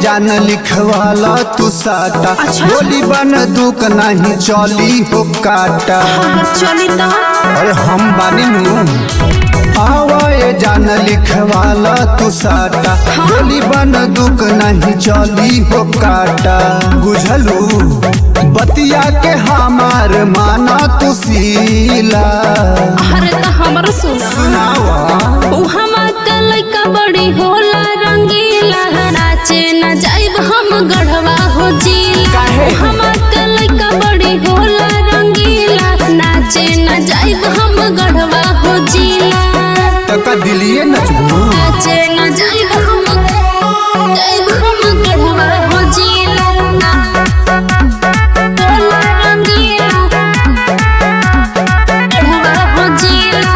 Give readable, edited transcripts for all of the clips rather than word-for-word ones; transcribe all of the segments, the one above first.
जान लिखवाला तू साटा। अच्छा? गोली बंदूक नहीं चली हो काटा। चली तो अरे हम बानी नू आवाए जान लिखवाला तू साटा। गोली बंदूक नहीं चली हो काटा। बुझलू बतिया के हमार माना तू सीला। अरे तो हमर सुनावा उहमा का लइका बड़ी होला रंगीला। नाचे न जाइब हम गढ़वा हो जिला। काहे? उहमा का लइका बड़ी होला रंगीला। नाचे न जाइब हम गढ़वा हो जिला। तका दिलिए नचबू। नाचे न जाइब हम गढ़वा हो जिला। होला रंगीला गढ़वा हो जिला।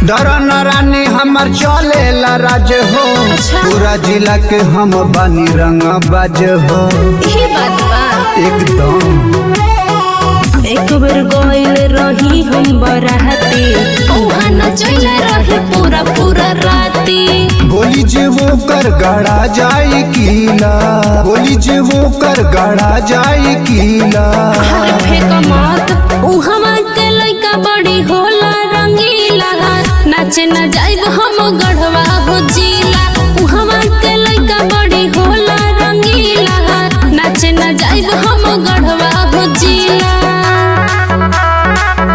डरा न रानी हमर चलेला राज हो। अच्छा? पूरा जिला के हम बानी रंग बाज हो। यही बात बा। एकदम एक बेर गइल रही हम बराती। उहाँ नचैले रहे पूरा पूरा राती। बोली जे वो कर गड़ा जाए कीला। बोली जे वो कर गड़ा जाए कीला। हर फेक मत उहाँ के लइका बड़ी होला रंगीला। नाचे न जाइब हम गढ़वा हो जिला। उहाँ के लइका बड़ी होला रंगीला। नाचे न जाइब हम गढ़वा हो जिला।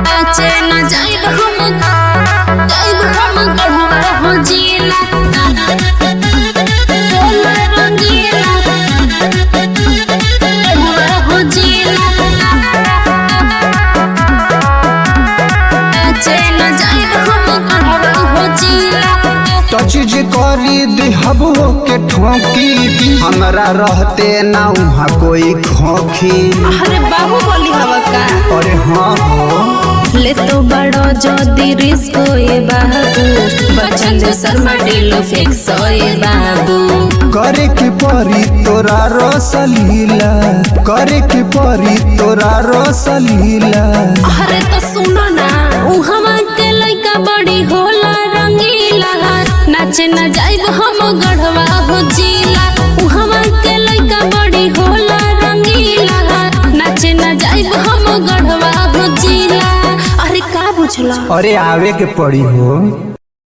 नाचे न जाइब हम गढ़वा हो जिला। होला रंगीला गढ़वा हो जिला। नाचे न जाइब हम गढ़वा हो जिला। टच जे करी देहबो के ठोकी। हमरा रहते ना वहाँ कोई खोखी। अरे बाहुबली हवा का अरे हाँ हो ले तो बड़ो जदी रिस्क होए बाबू। बच्चन जो शर्मा दिलो फिक्स होए बाबू। करे के परी तोरा रसलीला। करे के परी तोरा रसलीला। अरे तो सुनो ना उहवा के लइका बड़ी होला रंगीला। नाचे न जाइब हम गढ़वा हो जिला। उहवा के लइका बड़ी होला रंगीला। नाचे न जाइब हम गढ़वा हो जिला। अरे का बुझला अरे आवे के पड़ी हो।